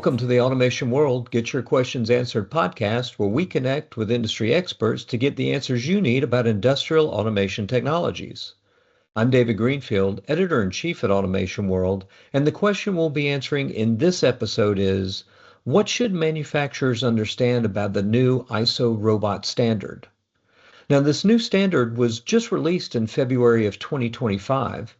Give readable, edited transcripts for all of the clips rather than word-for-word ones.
Welcome to the Automation World Get Your Questions Answered podcast, where we connect with industry experts to get the answers you need about industrial automation technologies. I'm David Greenfield, Editor-in-Chief at Automation World, and the question we'll be answering in this episode is, what should manufacturers understand about the new ISO robot standard? Now, this new standard was just released in February of 2025.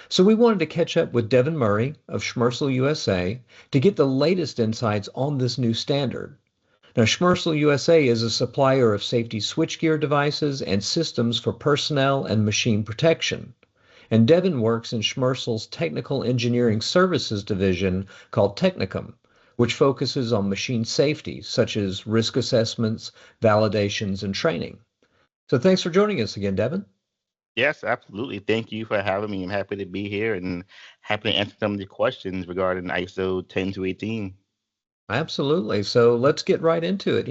So we wanted to catch up with Devin Murray of Schmersal USA to get the latest insights on this new standard. Now, Schmersal USA is a supplier of safety switchgear devices and systems for personnel and machine protection. And Devin works in Schmersal's Technical Engineering Services division called tec.nicum, which focuses on machine safety, such as risk assessments, validations, and training. So thanks for joining us again, Devin. Yes, absolutely. Thank you for having me. I'm happy to be here and happy to answer some of the questions regarding ISO 10-18. Absolutely. So let's get right into it.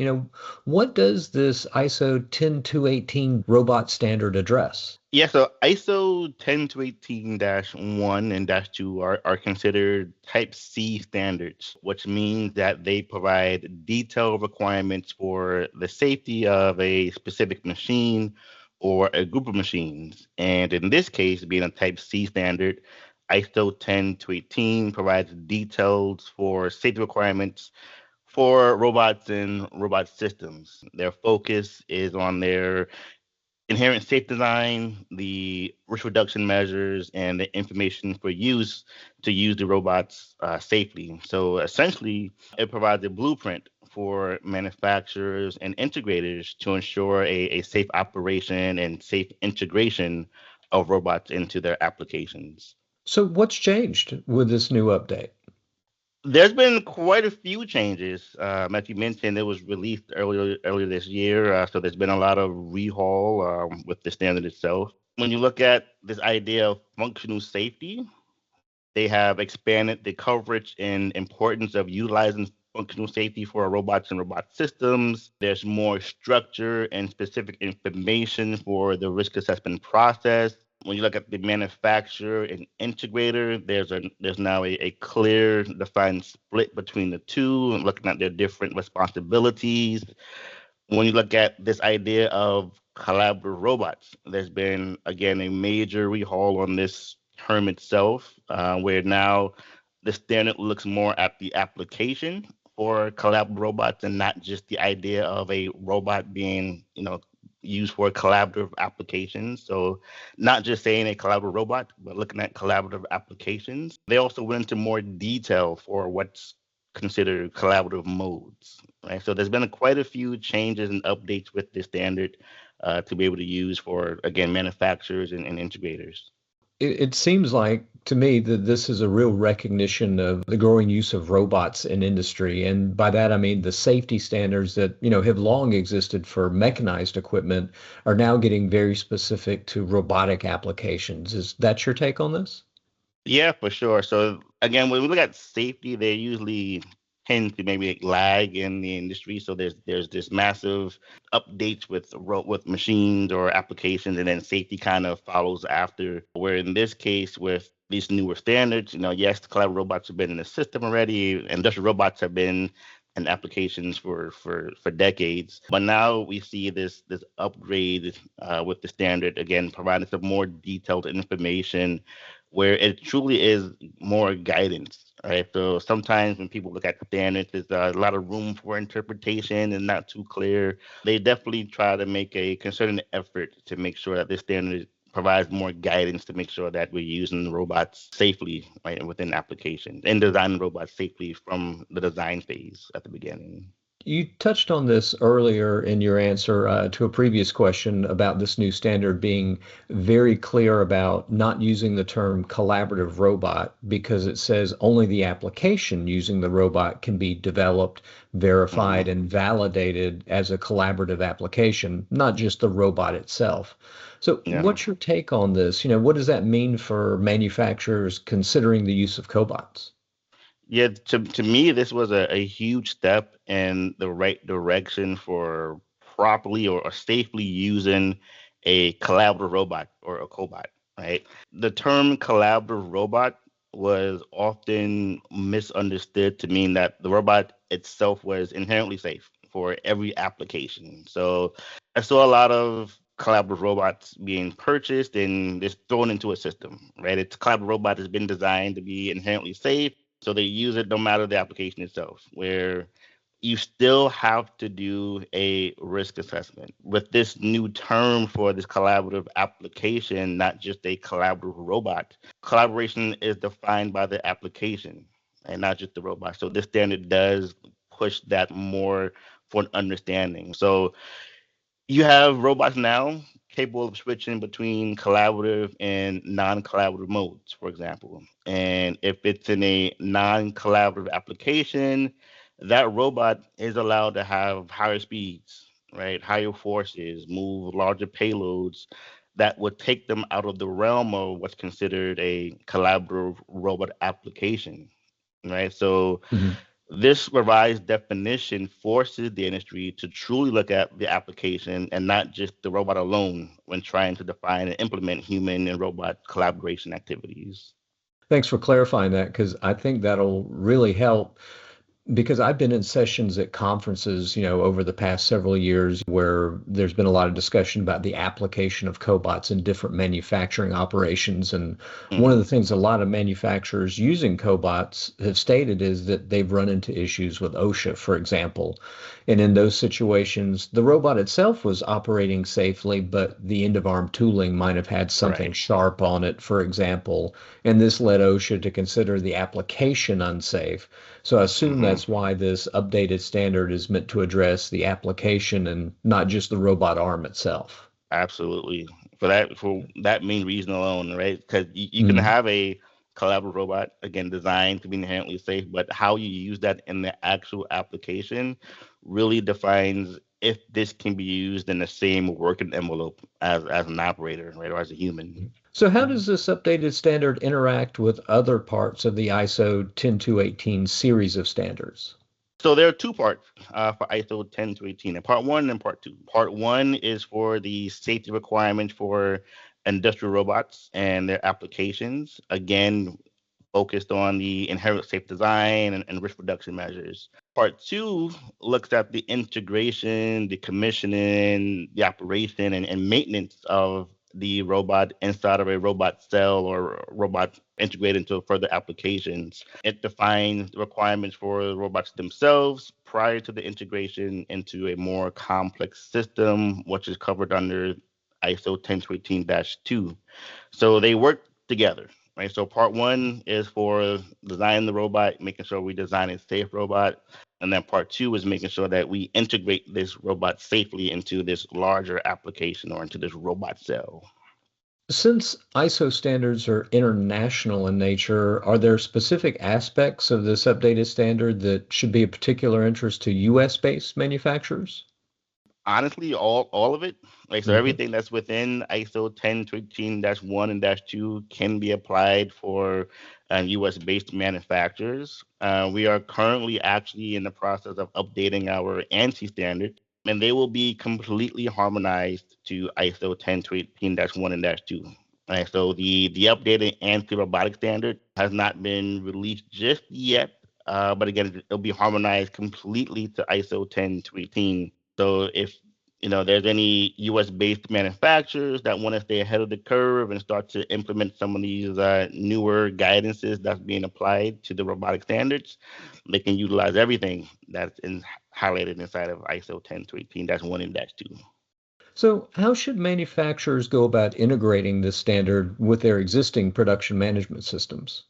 What does this ISO 10218 robot standard address? Yeah, so ISO 10-18-1 and -2 are considered Type C standards, which means that they provide detailed requirements for the safety of a specific machine or a group of machines. And in this case, being a Type C standard, ISO 10-18 provides details for safety requirements for robots and robot systems. Their focus is on their inherent safe design, the risk reduction measures, and the information for use to use the robots safely. So essentially, it provides a blueprint for manufacturers and integrators to ensure a safe operation and safe integration of robots into their applications. So what's changed with this new update? There's been quite a few changes. As you mentioned, it was released earlier this year, so there's been a lot of rehaul with the standard itself. When you look at this idea of functional safety, they have expanded the coverage and importance of utilizing functional safety for robots and robot systems. There's more structure and specific information for the risk assessment process. When you look at the manufacturer and integrator, there's now a clear defined split between the two and looking at their different responsibilities. When you look at this idea of collaborative robots, there's been, again, a major rehaul on this term itself, where now the standard looks more at the application for collaborative robots and not just the idea of a robot being, used for collaborative applications. So not just saying a collaborative robot, but looking at collaborative applications. They also went into more detail for what's considered collaborative modes, right? So there's been quite a few changes and updates with this standard to be able to use for, again, manufacturers and integrators. It seems like to me that this is a real recognition of the growing use of robots in industry. And by that, I mean the safety standards that, have long existed for mechanized equipment are now getting very specific to robotic applications. Is that your take on this? Yeah, for sure. So again, when we look at safety, they usually tend to maybe lag in the industry. So there's this massive updates with machines or applications, and then safety kind of follows after. Where in this case, with these newer standards, yes, the collaborative robots have been in the system already. Industrial robots have been in applications for decades, but now we see this upgrade with the standard again, providing some more detailed information where it truly is more guidance, right? So sometimes when people look at standards, there's a lot of room for interpretation and not too clear. They definitely try to make a concerted effort to make sure that this standard provides more guidance to make sure that we're using robots safely, right, within applications and designing robots safely from the design phase at the beginning. You touched on this earlier in your answer to a previous question about this new standard being very clear about not using the term collaborative robot because it says only the application using the robot can be developed, verified, and validated as a collaborative application, not just the robot itself. So Yeah. what's your take on this? What does that mean for manufacturers considering the use of cobots? Yeah, to me, this was a huge step in the right direction for properly or safely using a collaborative robot or a cobot, right? The term collaborative robot was often misunderstood to mean that the robot itself was inherently safe for every application. So I saw a lot of collaborative robots being purchased and just thrown into a system, right? It's collaborative robot has been designed to be inherently safe, so they use it no matter the application itself, where you still have to do a risk assessment. With this new term for this collaborative application, not just a collaborative robot, collaboration is defined by the application and not just the robot. So this standard does push that more for an understanding. So you have robots now capable of switching between collaborative and non-collaborative modes, for example. And if it's in a non-collaborative application, that robot is allowed to have higher speeds, right? Higher forces, move larger payloads that would take them out of the realm of what's considered a collaborative robot application, right? So Mhm. this revised definition forces the industry to truly look at the application and not just the robot alone when trying to define and implement human and robot collaboration activities. Thanks for clarifying that because I think that'll really help because I've been in sessions at conferences, over the past several years where there's been a lot of discussion about the application of cobots in different manufacturing operations. And one of the Hmm. things a lot of manufacturers using cobots have stated is that they've run into issues with OSHA, for example. And in those situations, the robot itself was operating safely, but the end of arm tooling might have had something Right. sharp on it, for example. And this led OSHA to consider the application unsafe. So I assume Hmm. that's why this updated standard is meant to address the application and not just the robot arm itself. Absolutely. For that main reason alone, right? Because you can Mhm. have a collaborative robot again designed to be inherently safe, but how you use that in the actual application really defines if this can be used in the same working envelope as an operator, right, or as a human. So how does this updated standard interact with other parts of the ISO 10218 series of standards? So there are two parts for ISO 10 to 18, and part one and part two. Part one is for the safety requirements for industrial robots and their applications. Again, focused on the inherent safe design and risk reduction measures. Part two looks at the integration, the commissioning, the operation, and maintenance of the robot inside of a robot cell or robot integrated into further applications. It defines the requirements for the robots themselves prior to the integration into a more complex system, which is covered under ISO 1018-2. So they work together, right? So part one is for designing the robot, making sure we design a safe robot. And then part two is making sure that we integrate this robot safely into this larger application or into this robot cell. Since ISO standards are international in nature, are there specific aspects of this updated standard that should be of particular interest to US based manufacturers? Honestly, all of it, like so Mhm. everything that's within ISO 10-1 and dash 2 can be applied for US based manufacturers. We are currently actually in the process of updating our ANSI standard, and they will be completely harmonized to ISO 10-1 and dash 2. Right, so the updated ANSI robotic standard has not been released just yet, but again, it'll be harmonized completely to ISO 10-18. So if there's any U.S. based manufacturers that want to stay ahead of the curve and start to implement some of these newer guidances that's being applied to the robotic standards, they can utilize everything highlighted inside of ISO 10-18-1 and dash 2. So, how should manufacturers go about integrating this standard with their existing production management systems?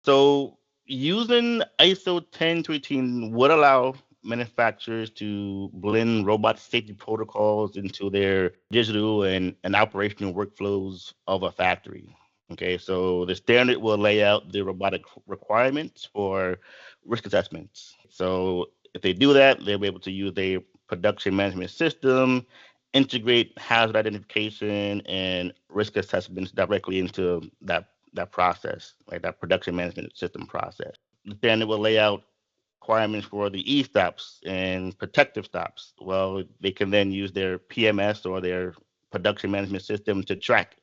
So using ISO 10-18 would allow manufacturers to blend robot safety protocols into their digital and operational workflows of a factory. Okay, so the standard will lay out the robotic requirements for risk assessments. So if they do that, they'll be able to use a production management system, integrate hazard identification and risk assessments directly into that process, like that production management system process. Then it will lay out requirements for the e-stops and protective stops. Well, they can then use their PMS or their production management system to track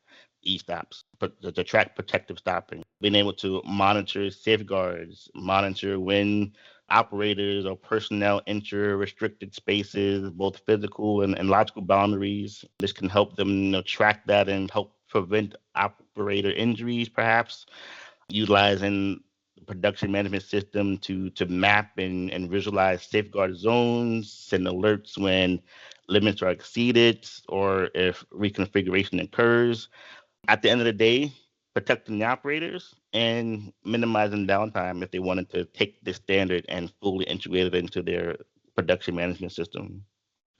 e-stops, but the track protective stopping, being able to monitor safeguards, monitor when operators or personnel enter restricted spaces, both physical and logical boundaries. This can help them track that and help prevent operator injuries, perhaps utilizing the production management system to map and visualize safeguard zones, send alerts when limits are exceeded or if reconfiguration occurs. At the end of the day, protecting the operators and minimizing downtime if they wanted to take this standard and fully integrate it into their production management system.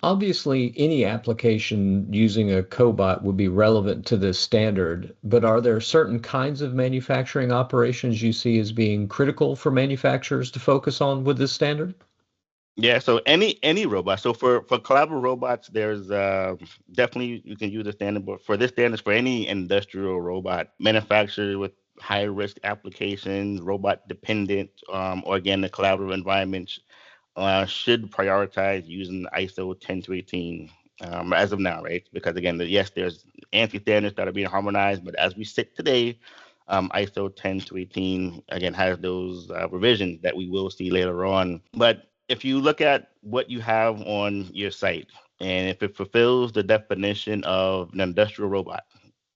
Obviously, any application using a cobot would be relevant to this standard, but are there certain kinds of manufacturing operations you see as being critical for manufacturers to focus on with this standard? Yeah, so any robot. So for collaborative robots, there's definitely you can use the standard, but for this standard, for any industrial robot manufactured with high risk applications, robot dependent, or again the collaborative environments, should prioritize using ISO 10 to 18 as of now, right? Because again, yes, there's ANSI standards that are being harmonized, but as we sit today, ISO 10 to 18 again has those revisions that we will see later on. But if you look at what you have on your site, and if it fulfills the definition of an industrial robot,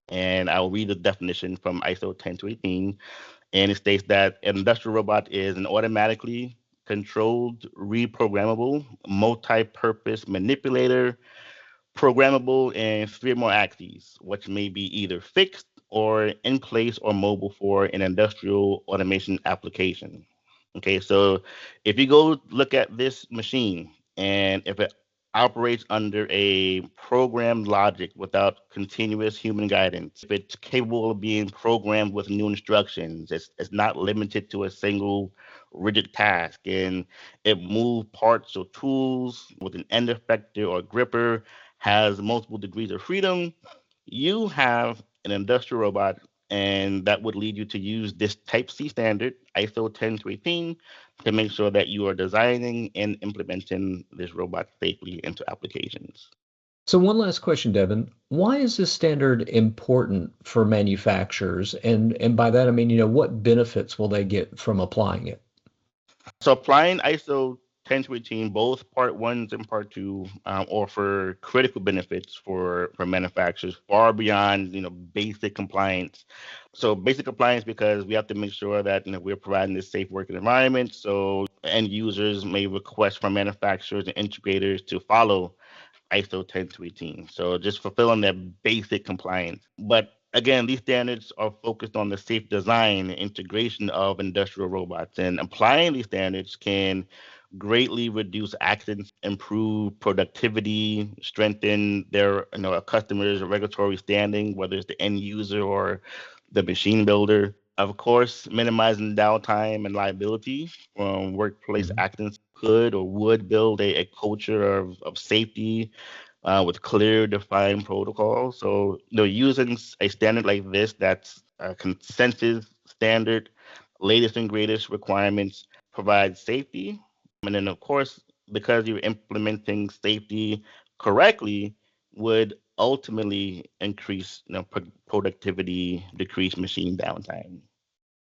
and I'll read the definition from ISO 10 to 18, and it states that an industrial robot is an automatically controlled, reprogrammable, multi-purpose manipulator, programmable in three or more axes, which may be either fixed or in place or mobile for an industrial automation application. Okay, so if you go look at this machine and if it operates under a programmed logic without continuous human guidance, if it's capable of being programmed with new instructions, it's not limited to a single rigid task, and it moves parts or tools with an end effector or gripper, has multiple degrees of freedom, you have an industrial robot, and that would lead you to use this Type C standard, ISO 10 to 18, to make sure that you are designing and implementing this robot safely into applications. So, one last question, Devin. Why is this standard important for manufacturers? And by that, I mean, what benefits will they get from applying it? So applying ISO 10 to 18, both part ones and part two offer critical benefits for manufacturers far beyond basic compliance. So basic compliance because we have to make sure that we're providing this safe working environment. So end users may request from manufacturers and integrators to follow ISO 10 to 18. So just fulfilling that basic compliance. But again, these standards are focused on the safe design and integration of industrial robots. And applying these standards can greatly reduce accidents, improve productivity, strengthen their a customer's regulatory standing, whether it's the end user or the machine builder. Of course, minimizing downtime and liability from workplace Mhm. accidents could or would build a culture of safety with clear, defined protocols. So, using a standard like this that's a consensus standard, latest and greatest requirements provide safety. And then, of course, because you're implementing safety correctly, would ultimately increase productivity, decrease machine downtime.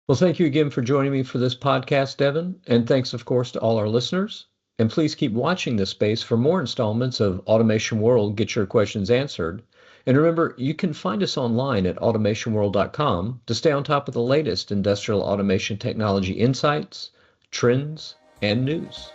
Well, thank you again for joining me for this podcast, Devin. And thanks, of course, to all our listeners. And please keep watching this space for more installments of Automation World Get Your Questions Answered. And remember, you can find us online at automationworld.com to stay on top of the latest industrial automation technology insights, trends, and news.